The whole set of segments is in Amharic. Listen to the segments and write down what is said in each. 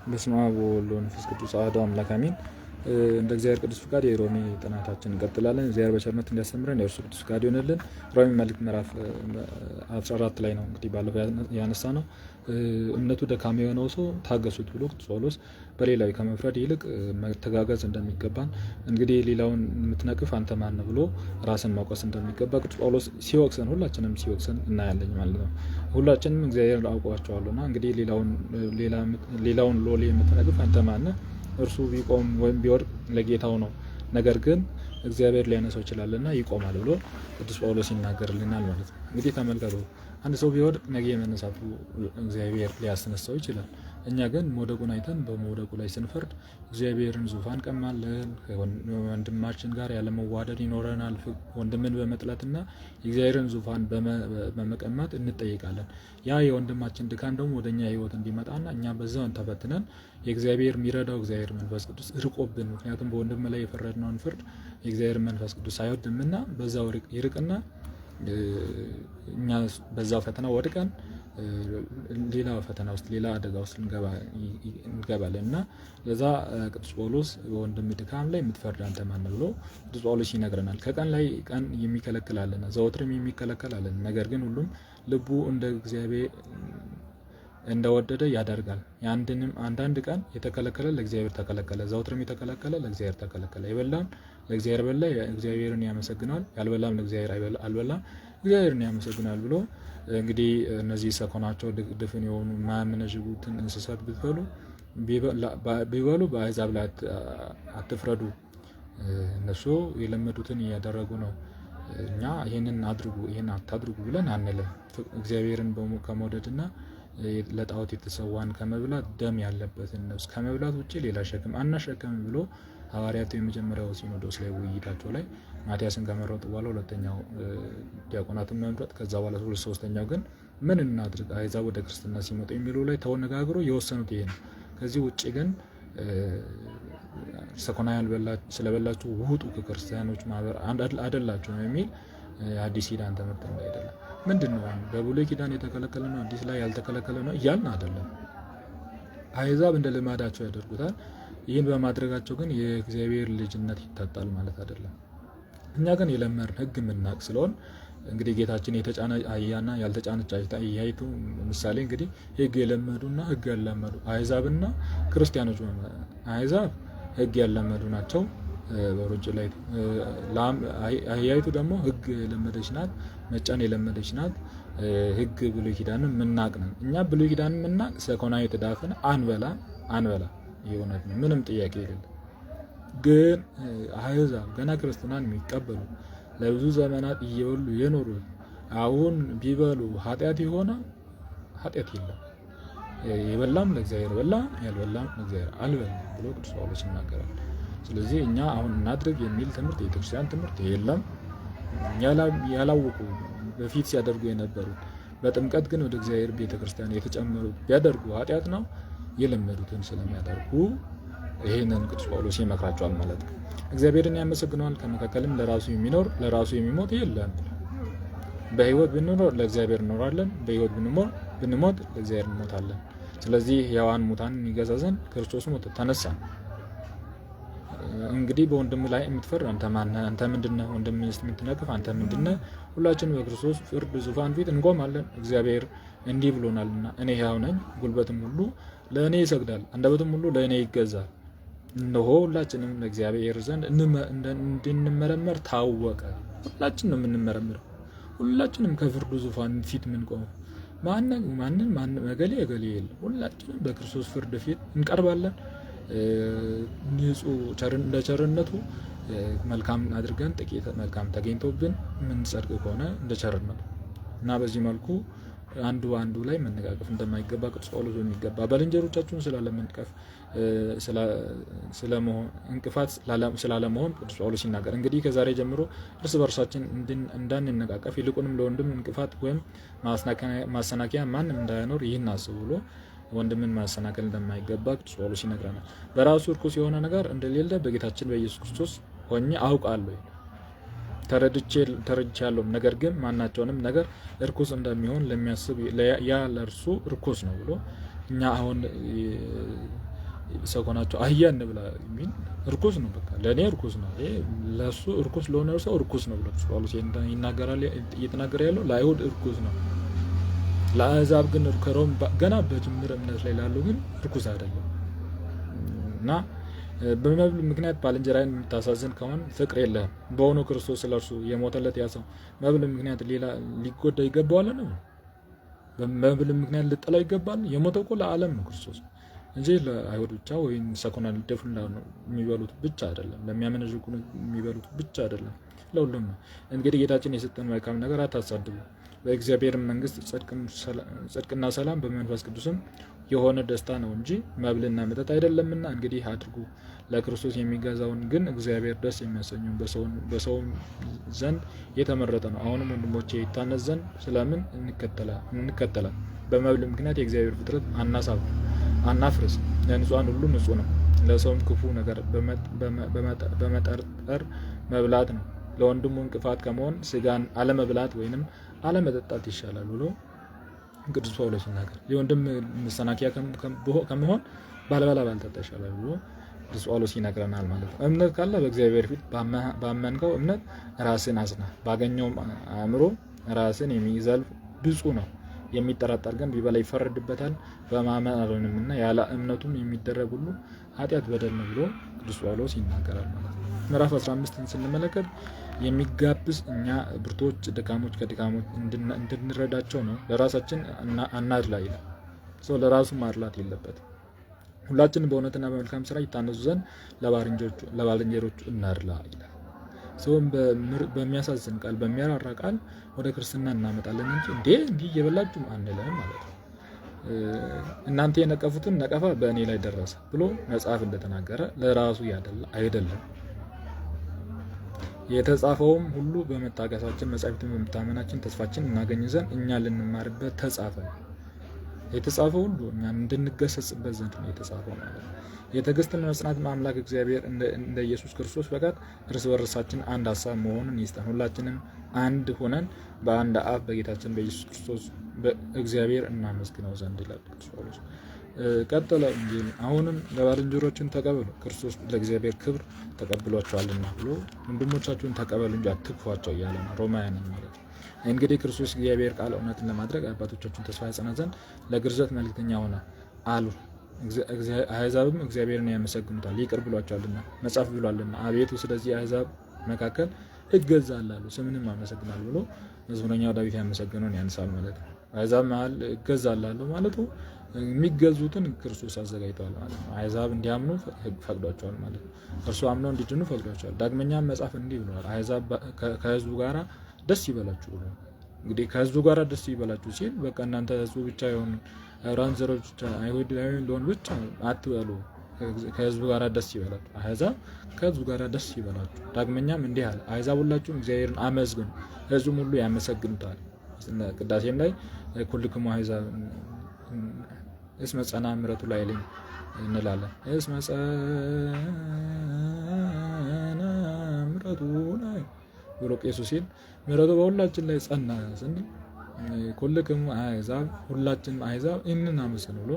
በስመ አብ ወወልድ ወመንፈስ ቅዱስ አሐዱ አምላክ አሜን። እንደ እግዚአብሔር ቅዱስ ፍቃድ የሮሜ ጥናታችን እንቀጥላለን። እግዚአብሔር በቸርነት እንዲያስተምረን የእርሱ ቅዱስ ፍቃድ ይሆንልን። ሮሜ መልእክት ምዕራፍ 14 ላይ ነው እንግዲህ ባለፈው ያነሳ ነው። እምነቱ ደካማ የሆነው ሰው ታገሱት ብሎ ቅዱስ ጳውሎስ በሌላው ከመፍረድ ይልቅ መተጋገዝ እንደሚገባን እንግዲህ ሌላውን የምትነቅፍ አንተ ማን ብሎ ራስን ማውቀስ እንደሚገባ ቅዱስ ጳውሎስ ሲወቅሰን ሁላችንም ሲወቅሰን እናያለን ማለት ነው። ሁላችንም እግዚአብሔር አውቀዋቸዋለሁና እንግዲህ ሌላውን ሎሌ የምትነቅፍ አንተ ማን እርሱ ቢቆም ወይም ቢወድቅ ለጌታው ነው፣ ነገር ግን እግዚአብሔር ሊያነሳው ይችላልና ይቆማል ብሎ ቅዱስ ጳውሎስ ይናገርልናል ማለት ነው። እንግዲህ ተመልከቱ፣ አንድ ሰው ቢወድቅ ነገ የመነሳቱ እግዚአብሔር ሊያስነሳው ይችላል። እኛ ግን መውደቁን አይተን በመውደቁ ላይ ስንፈርድ እግዚአብሔርን ዙፋን ቀማለን። ወንድማችን ጋር ያለመዋደድ ይኖረናል። ወንድምን በመጥላትና የእግዚአብሔርን ዙፋን በመቀማት እንጠይቃለን። ያ የወንድማችን ድካም ደግሞ ወደኛ ሕይወት እንዲመጣና እኛ በዛውን ተፈትነን የእግዚአብሔር የሚረዳው እግዚአብሔር መንፈስ ቅዱስ ርቆብን፣ ምክንያቱም በወንድም ላይ የፈረድነውን ፍርድ የእግዚአብሔር መንፈስ ቅዱስ አይወድምና በዛው ይርቅና እኛ በዛው ፈተና ወድቀን ሌላ ፈተና ውስጥ ሌላ አደጋ ውስጥ እንገባለን እና ለዛ ቅዱስ ጳውሎስ በወንድም ድካም ላይ የምትፈርድ አንተ ማን ብሎ ቅዱስ ጳውሎስ ይነግረናል። ከቀን ላይ ቀን የሚከለክላለን፣ ዘወትርም የሚከለክላለን። ነገር ግን ሁሉም ልቡ እንደ እግዚአብሔር እንደወደደ ያደርጋል። አንዳንድ ቀን የተከለከለ ለእግዚአብሔር ተከለከለ፣ ዘወትርም የተከለከለ ለእግዚአብሔር ተከለከለ። የበላም ለእግዚአብሔር በላ፣ እግዚአብሔርን ያመሰግናል። ያልበላም ለእግዚአብሔር አልበላም፣ እግዚአብሔርን ያመሰግናል ብሎ እንግዲህ እነዚህ ሰኮናቸው ድፍን የሆኑ የማያመነዥጉትን እንስሳት ቢበሉ በአሕዛብ ላይ አትፍረዱ። እነሱ የለመዱትን እያደረጉ ነው። እኛ ይህንን አድርጉ ይህን አታድርጉ ብለን አንልም። እግዚአብሔርን ከመውደድና ለጣዖት የተሰዋን ከመብላት ደም ያለበትን ነፍስ ከመብላት ውጭ ሌላ ሸክም አናሸክምም ብሎ ሐዋርያቱ የመጀመሪያው ሲኖዶስ ላይ ውይይታቸው ላይ ማቲያስን ከመረጡ በኋላ ሁለተኛው ዲያቆናትን መምረጥ፣ ከዛ በኋላ ሶስተኛው ግን ምን እናድርግ አሕዛብ ወደ ክርስትና ሲመጡ የሚሉ ላይ ተነጋግሮ የወሰኑት ይሄ ነው። ከዚህ ውጭ ግን ሰኮና ስለበላችሁ ውጡ ከክርስቲያኖች ማህበር አይደላችሁ ነው የሚል አዲስ ኪዳን ትምህርት አይደለም። ምንድን ነው በብሉይ ኪዳን የተከለከለ ነው አዲስ ላይ ያልተከለከለ ነው እያልን አይደለም። አሕዛብ እንደ ልማዳቸው ያደርጉታል። ይህን በማድረጋቸው ግን የእግዚአብሔር ልጅነት ይታጣል ማለት አይደለም። እኛ ግን የለመድን ሕግ የምናውቅ ስለሆን እንግዲህ ጌታችን የተጫነ አህያና ያልተጫነች አህያይቱ ምሳሌ እንግዲህ ሕግ የለመዱና ሕግ ያልለመዱ አሕዛብና ክርስቲያኖች አሕዛብ ሕግ ያልለመዱ ናቸው። በሩጭ ላይ አህያይቱ ደግሞ ሕግ የለመደች ናት፣ መጫን የለመደች ናት። ሕግ ብሉይ ኪዳንን የምናውቅ ነን እኛ። ብሉይ ኪዳንን የምናውቅ ሰኮና የተዳፈን አንበላ የእውነት ነው፣ ምንም ጥያቄ የሌለ። ግን አሕዛብ ገና ክርስትናን የሚቀበሉ ለብዙ ዘመናት እየበሉ የኖሩት አሁን ቢበሉ ኃጢአት የሆነ ኃጢአት የለም። የበላም ለእግዚአብሔር በላ፣ ያልበላም ለእግዚአብሔር አልበላም ብሎ ቅዱስ ጳውሎስ ይናገራል። ስለዚህ እኛ አሁን እናድርግ የሚል ትምህርት የቤተክርስቲያን ትምህርት የለም። ያላወቁ በፊት ሲያደርጉ የነበሩት በጥምቀት ግን ወደ እግዚአብሔር ቤተክርስቲያን የተጨመሩት ቢያደርጉ ኃጢአት ነው። የለመዱትን ስለሚያደርጉ ይህንን ቅዱስ ጳውሎስ ይመክራቸዋል ማለት ነው። እግዚአብሔርን ያመሰግነዋል። ከመካከልም ለራሱ የሚኖር ለራሱ የሚሞት የለም። በሕይወት ብንኖር ለእግዚአብሔር እንኖራለን፣ በሕይወት ብንሞት ለእግዚአብሔር እንሞታለን። ስለዚህ ሕያዋን ሙታን ይገዛ ዘንድ ክርስቶስ ሞተ፣ ተነሳ። እንግዲህ በወንድም ላይ የምትፈርድ አንተ ማነህ? አንተ ምንድነህ? ወንድም የምትነቅፍ አንተ ምንድነህ? ሁላችን በክርስቶስ ፍርድ ዙፋን ፊት እንቆማለን። እግዚአብሔር እንዲህ ብሎናልና እኔ ሕያው ነኝ፣ ጉልበትም ሁሉ ለእኔ ይሰግዳል፣ አንደበትም ሁሉ ለእኔ ይገዛል። እነሆ ሁላችንም ለእግዚአብሔር ዘንድ እንድንመረመር ታወቀ። ሁላችን ነው የምንመረምረው። ሁላችንም ከፍርዱ ዙፋን ፊት የምንቆመው ማንን እገሌ የለም። ሁላችንም በክርስቶስ ፍርድ ፊት እንቀርባለን። ንጹህ እንደ ቸርነቱ መልካም አድርገን ጥቂት መልካም ተገኝቶብን የምንጸድቅ ከሆነ እንደ ቸርነቱ እና በዚህ መልኩ አንዱ ላይ መነቃቀፍ እንደማይገባ ቅዱስ ጳውሎስ በሚገባ ባልንጀሮቻችሁን ስላለመንቀፍ እንቅፋት ስላለመሆን ቅዱስ ጳውሎስ ይናገር። እንግዲህ ከዛሬ ጀምሮ እርስ በርሳችን እንዳንነቃቀፍ ይልቁንም ለወንድም እንቅፋት ወይም ማሰናከያ ማንም እንዳያኖር ይህን አስቡ ብሎ ወንድምን ማሰናከል እንደማይገባ ቅዱስ ጳውሎስ ይነግረናል። በራሱ እርኩስ የሆነ ነገር እንደሌለ በጌታችን በኢየሱስ ክርስቶስ ሆኜ አውቃለሁ፣ ተረድቻለሁ። ነገር ግን ማናቸውንም ነገር እርኩስ እንደሚሆን ለሚያስብ ያ ለእርሱ እርኩስ ነው ብሎ እኛ አሁን ሰኮናቸው አህያ እንብላ የሚል እርኩስ ነው። በቃ ለእኔ እርኩስ ነው። ይሄ ለሱ እርኩስ ለሆነ ሰው እርኩስ ነው ብሎ ጳውሎስ ይናገራል። እየተናገረ ያለው ለአይሁድ እርኩስ ነው። ለአሕዛብ ግን ከሮም ገና በጅምር እምነት ላይ ላለው ግን እርኩስ አይደለም። እና በመብል ምክንያት ባልንጀራን የምታሳዝን ከሆነ ፍቅር የለህም። በሆኑ ክርስቶስ ስለ እርሱ የሞተለት ያ ሰው መብል ምክንያት ሌላ ሊጎዳ ይገባዋል ነው? በመብል ምክንያት ልጠላው ይገባል? የሞተው እኮ ለዓለም ነው ክርስቶስ እንጂ ለአይሁድ ብቻ ወይም ሰኮና ደፍን የሚበሉት ብቻ አይደለም፣ ለሚያመነዥጉ የሚበሉት ብቻ አይደለም፣ ለሁሉም ነው። እንግዲህ ጌታችን የሰጠን መልካም ነገር አታሳድቡ፣ በእግዚአብሔር መንግስት ጽድቅና ሰላም በመንፈስ ቅዱስም የሆነ ደስታ ነው እንጂ መብልና መጠጥ አይደለምና እንግዲህ አድርጉ። ለክርስቶስ የሚገዛውን ግን እግዚአብሔር ደስ የሚያሰኘውን በሰው ዘንድ የተመረጠ ነው። አሁንም ወንድሞቼ ይታነጽ ዘንድ ስለምን እንከተላል? በመብል ምክንያት የእግዚአብሔር ፍጥረት አናፍርስ። ለንጹሐን ሁሉ ንጹሕ ነው። ለሰውም ክፉ ነገር በመጠርጠር መብላት ነው። ለወንድሙ እንቅፋት ከመሆን ስጋን አለመብላት ወይንም አለመጠጣት ይሻላል ብሎ ቅዱስ ጳውሎስ ይናገር። የወንድም መሰናከያ ከመሆን ባልበላ ባልጠጣ ይሻላል ብሎ ቅዱስ ጳውሎስ ይነግረናል ማለት ነው። እምነት ካለ በእግዚአብሔር ፊት ባመንከው እምነት ራስን አጽና። ባገኘውም አእምሮ ራስን የሚዘልፍ ብፁዕ ነው። የሚጠራጠር ግን ቢበላ ይፈረድበታል። በማመን አልሆንምና ያለ እምነቱም የሚደረግ ሁሉ ኃጢአት በደል ነው ብሎ ቅዱስ ጳውሎስ ይናገራል ማለት ነው። ምዕራፍ 15ን ስንመለከት የሚጋብዝ እኛ ብርቶች ደካሞች ከድካሞች እንድንረዳቸው ነው። ለራሳችን አናድላ ይላል። ሰው ለራሱ ማድላት የለበትም። ሁላችንም በእውነትና በመልካም ስራ ይታነጹ ዘንድ ለባልንጀሮቹ እናድላ ይላል። ሰውም በሚያሳዝን ቃል በሚያራራ ቃል ወደ ክርስትና እናመጣለን እንጂ እንዲህ እየበላችሁ አንልም ማለት ነው። እናንተ የነቀፉትን ነቀፋ በእኔ ላይ ደረሰ ብሎ መጽሐፍ እንደተናገረ ለራሱ ያደላ አይደለም። የተጻፈውም ሁሉ በመታገሳችን መጻሕፍትን በመታመናችን ተስፋችን እናገኝ ዘንድ እኛ ልንማርበት ተጻፈ። የተጻፈው ሁሉ እኛ እንድንገሰጽበት ዘንድ ነው የተጻፈው ማለት ነው። የትዕግስትን መጽናት አምላክ እግዚአብሔር እንደ ኢየሱስ ክርስቶስ ፈቃድ እርስ በርሳችን አንድ ሀሳብ መሆኑን ይስጠን። ሁላችንም አንድ ሆነን በአንድ አብ በጌታችን በኢየሱስ ክርስቶስ እግዚአብሔር እናመስግነው ዘንድ ይላል ቅዱስ ጳውሎስ። ቀጠለ እንጂ አሁንም ለባልንጀሮችን ተቀበሉ፣ ክርስቶስ ለእግዚአብሔር ክብር ተቀብሏቸዋልና ብሎ ወንድሞቻችሁን ተቀበሉ እንጂ አትግፏቸው እያለ ነው። ሮማውያንን ማለት ነው። እንግዲህ ክርስቶስ እግዚአብሔር ቃል እውነትን ለማድረግ አባቶቻችሁን ተስፋ ያጸና ዘንድ ለግርዘት መልእክተኛ ሆነ አሉ። አሕዛብም እግዚአብሔርን ያመሰግኑታል ይቅር ብሏቸዋልና መጽሐፍ ብሏልና። አቤቱ ስለዚህ አሕዛብ መካከል እገዛላለሁ ስምንም አመሰግናል ብሎ መዝሙረኛው ዳዊት ያመሰግነውን ያንሳል ማለት ነው። አሕዛብ መሀል እገዛላለሁ ማለቱ የሚገዙትን ክርስቶስ አዘጋጅተዋል ማለት ነው። አሕዛብ እንዲያምኑ ፈቅዷቸዋል ማለት ነው። እርሱ አምነው እንዲድኑ ፈቅዷቸዋል። ዳግመኛም መጽሐፍ እንዲህ ብለዋል፣ አሕዛብ ከሕዝቡ ጋራ ደስ ይበላችሁ ብሎ እንግዲህ ከሕዝቡ ጋራ ደስ ይበላችሁ ሲል በቃ እናንተ ሕዝቡ ብቻ የሆኑ አብርሃም ዘሮች ብቻ አይሁዳዊ እንደሆኑ ብቻ አትበሉ፣ ከሕዝቡ ጋራ ደስ ይበላችሁ። አሕዛብ ከሕዝቡ ጋራ ደስ ይበላችሁ። ዳግመኛም እንዲህ አለ፣ አሕዛብ ሁላችሁም እግዚአብሔርን አመስግኑ፣ ሕዝቡም ሁሉ ያመሰግኑታል። ቅዳሴም ላይ ኩልክሙ አሕዛብ እስመ ጸና ምሕረቱ ላዕሌነ እንላለን። እስመ ጸና ምሕረቱ ብሎ ቄሱ ሲል ምሕረቱ በሁላችን ላይ ጸና ስንል ኩልክሙ አሕዛብ ሁላችንም አሕዛብ ይህንን አመስግኑ ብሎ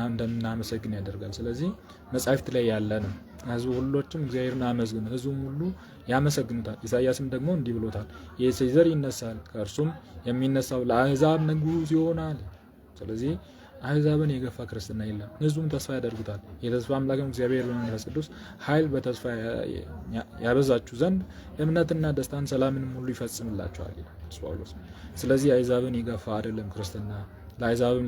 እንደምናመሰግን ያደርጋል። ስለዚህ መጻሕፍት ላይ ያለ ነው። ሕዝቡ ሁሎችም እግዚአብሔርን አመስግኑ፣ ሕዝቡም ሁሉ ያመሰግኑታል። ኢሳይያስም ደግሞ እንዲህ ብሎታል፣ የእሴይ ዘር ይነሳል፣ ከእርሱም የሚነሳው ለአሕዛብ ንጉሥ ይሆናል። ስለዚህ አሕዛብን የገፋ ክርስትና የለም። ሕዝቡም ተስፋ ያደርጉታል። የተስፋ አምላክም እግዚአብሔር በመንፈስ ቅዱስ ኃይል በተስፋ ያበዛችሁ ዘንድ እምነትና ደስታን ሰላምንም ሁሉ ይፈጽምላቸዋል ይላል ጳውሎስ። ስለዚህ አሕዛብን የገፋ አይደለም ክርስትና። ለአሕዛብም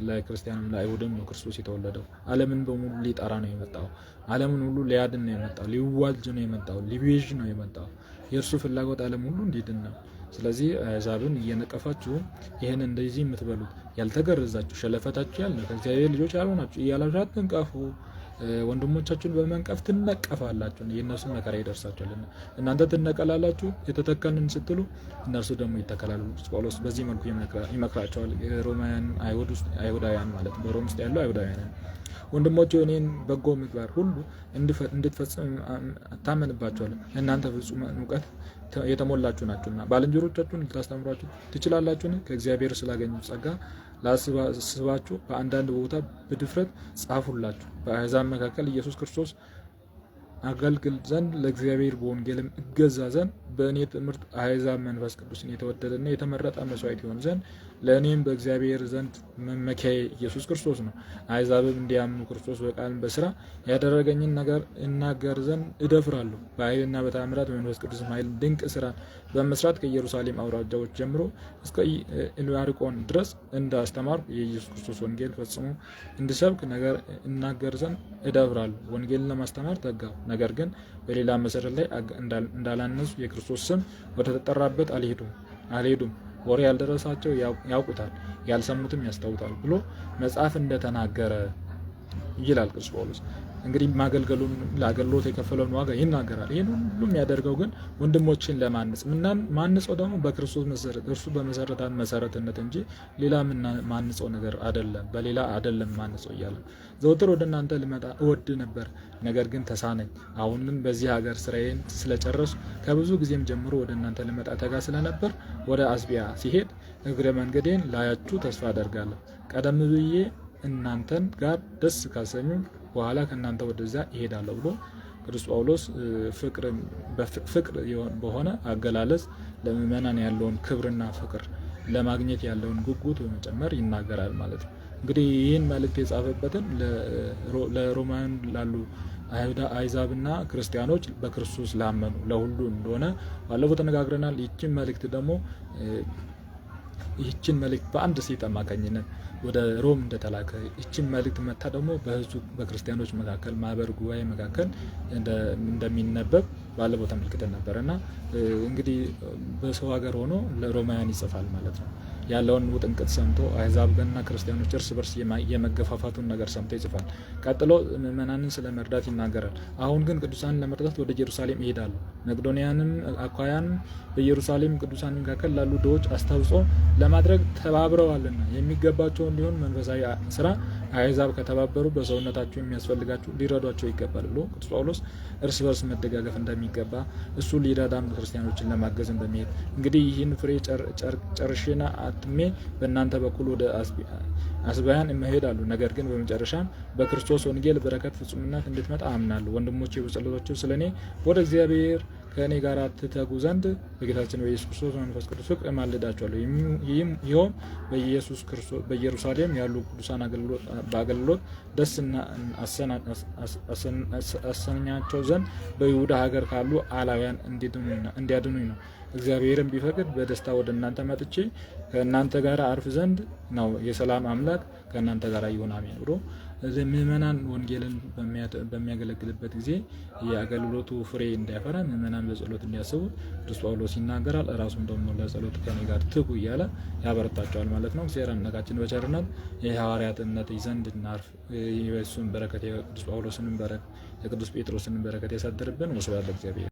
ለክርስቲያንም ለአይሁድም ነው ክርስቶስ የተወለደው። ዓለምን በሙሉ ሊጠራ ነው የመጣው። ዓለምን ሁሉ ሊያድን ነው የመጣው። ሊዋጅ ነው የመጣው። ሊቤዥ ነው የመጣው። የእርሱ ፍላጎት ዓለም ሁሉ እንዲድን ነው። ስለዚህ አሕዛብን እየነቀፋችሁ ይህን እንደዚህ የምትበሉት ያልተገረዛችሁ ሸለፈታችሁ ያለ ከእግዚአብሔር ልጆች ያልሆናችሁ እያላችሁ አትንቀፉ። ወንድሞቻችሁን በመንቀፍ ትነቀፋላችሁ፣ የእነሱ መከራ ይደርሳችኋልና። እናንተ ትነቀላላችሁ የተተከልን ስትሉ እነርሱ ደግሞ ይተከላሉ። ጳውሎስ በዚህ መልኩ ይመክራቸዋል። ሮማውያን አይሁዳውያን ማለት በሮም ውስጥ ያሉ አይሁዳውያን ወንድሞቼ እኔን በጎ ምግባር ሁሉ እንድትፈጽም እታመንባችኋለሁ። እናንተ ፍጹም እውቀት የተሞላችሁ ናችሁና ባልንጀሮቻችሁን ልታስተምሯችሁ ትችላላችሁን? ከእግዚአብሔር ስላገኙ ጸጋ ላስባችሁ በአንዳንድ ቦታ በድፍረት ጻፉላችሁ። በአሕዛብ መካከል ኢየሱስ ክርስቶስ አገልግል ዘንድ ለእግዚአብሔር በወንጌልም እገዛ ዘንድ በእኔ ትምህርት አሕዛብ መንፈስ ቅዱስን የተወደደና የተመረጠ መስዋዕት ይሆን ዘንድ ለእኔም በእግዚአብሔር ዘንድ መመኪያዬ ኢየሱስ ክርስቶስ ነው። አሕዛብም እንዲያምኑ ክርስቶስ በቃልም በስራ ያደረገኝን ነገር እናገር ዘንድ እደፍራለሁ። በኃይልና በተአምራት በመንፈስ ቅዱስ ኃይል ድንቅ ስራን በመስራት ከኢየሩሳሌም አውራጃዎች ጀምሮ እስከ ኢልዋሪቆን ድረስ እንዳስተማርኩ የኢየሱስ ክርስቶስ ወንጌል ፈጽሞ እንድሰብክ ነገር እናገር ዘንድ እደፍራለሁ። ወንጌልን ለማስተማር ተጋሁ። ነገር ግን በሌላ መሰረት ላይ እንዳላነሱ የክርስቶስ ስም ወደ ተጠራበት አልሄዱም። ወሬ ያልደረሳቸው ያውቁታል፣ ያልሰሙትም ያስታውታል ብሎ መጽሐፍ እንደተናገረ ይላል ቅዱስ ጳውሎስ። እንግዲህ ማገልገሉን ለአገልግሎት የከፈለውን ዋጋ ይናገራል። ይህን ሁሉ የሚያደርገው ግን ወንድሞችን ለማነጽ ማንጸው ደግሞ በክርስቶስ መሰረት እርሱ በመሰረታት መሰረትነት እንጂ ሌላ ማንጸው ነገር አይደለም፣ በሌላ አይደለም ማንጸው እያለ ዘውትር ወደ እናንተ ልመጣ እወድ ነበር፣ ነገር ግን ተሳነኝ። አሁንም በዚህ ሀገር ስራዬን ስለጨረሱ ከብዙ ጊዜም ጀምሮ ወደ እናንተ ልመጣ ተጋ ስለነበር ወደ አስቢያ ሲሄድ እግረ መንገዴን ላያችሁ ተስፋ አደርጋለሁ። ቀደም ብዬ እናንተን ጋር ደስ ካሰኙ በኋላ ከእናንተ ወደዚያ ይሄዳለሁ ብሎ ቅዱስ ጳውሎስ ፍቅር በሆነ አገላለጽ ለምእመናን ያለውን ክብርና ፍቅር ለማግኘት ያለውን ጉጉት በመጨመር ይናገራል ማለት ነው። እንግዲህ ይህን መልእክት የጻፈበትን ለሮማውያን ላሉ አሕዛብና ክርስቲያኖች በክርስቶስ ላመኑ ለሁሉ እንደሆነ ባለፈው ተነጋግረናል። ይህችን መልእክት በአንድ ሴት አማካኝነት ወደ ሮም እንደተላከ ይህችን መልእክት መታ ደግሞ በሕዝቡ በክርስቲያኖች መካከል ማህበር ጉባኤ መካከል እንደሚነበብ ባለፈው ተመልክተን ነበር እና እንግዲህ በሰው ሀገር ሆኖ ለሮማውያን ይጽፋል ማለት ነው። ያለውን ውጥንቅጥ ሰምቶ አሕዛብና ክርስቲያኖች እርስ በርስ የመገፋፋቱን ነገር ሰምቶ ይጽፋል። ቀጥሎ ምዕመናንን ስለ መርዳት ይናገራል። አሁን ግን ቅዱሳንን ለመርዳት ወደ ኢየሩሳሌም ይሄዳሉ። መቄዶንያንም አኳያንም በኢየሩሳሌም ቅዱሳን መካከል ላሉ ድሆች አስተዋጽኦ ለማድረግ ተባብረዋልና የሚገባቸው እንዲሆን መንፈሳዊ ስራ አሕዛብ ከተባበሩ በሰውነታቸው የሚያስፈልጋቸው ሊረዷቸው ይገባል ብሎ ቅዱስ ጳውሎስ እርስ በርስ መደጋገፍ እንደሚገባ እሱ ሊረዳም ክርስቲያኖችን ለማገዝ እንደሚሄድ እንግዲህ ይህን ፍሬ ጨርሼና አትሜ በእናንተ በኩል ወደ አስባያን እሄዳለሁ። ነገር ግን በመጨረሻም በክርስቶስ ወንጌል በረከት ፍጹምነት እንድትመጣ አምናለሁ። ወንድሞቼ በጸሎታቸው ስለ እኔ ወደ እግዚአብሔር ከእኔ ጋር ትተጉ ዘንድ በጌታችን በኢየሱስ ክርስቶስ መንፈስ ቅዱስ ፍቅር እማልዳቸዋለሁ። ይኸውም በኢየሩሳሌም ያሉ ቅዱሳን በአገልግሎት ደስ አሰኛቸው ዘንድ በይሁዳ ሀገር ካሉ አላውያን እንዲያድኑኝ ነው። እግዚአብሔርን ቢፈቅድ በደስታ ወደ እናንተ መጥቼ ከእናንተ ጋር አርፍ ዘንድ ነው። የሰላም አምላክ ከእናንተ ጋር ይሁን አሜን ብሎ ምእመናን ወንጌልን በሚያገለግልበት ጊዜ የአገልግሎቱ ፍሬ እንዲያፈራ ምእመናን በጸሎት እንዲያስቡ ቅዱስ ጳውሎስ ይናገራል። ራሱም ደግሞ ለጸሎት ከኔ ጋር ትጉ እያለ ያበረታቸዋል ማለት ነው። እግዚአብሔር አምላካችን በቸርነት የሐዋርያት እምነት ይዘን እንድናርፍ የሱን በረከት የቅዱስ ጳውሎስንም በረከት የቅዱስ ጴጥሮስንም በረከት ያሳድርብን። ወስብሐት ለእግዚአብሔር።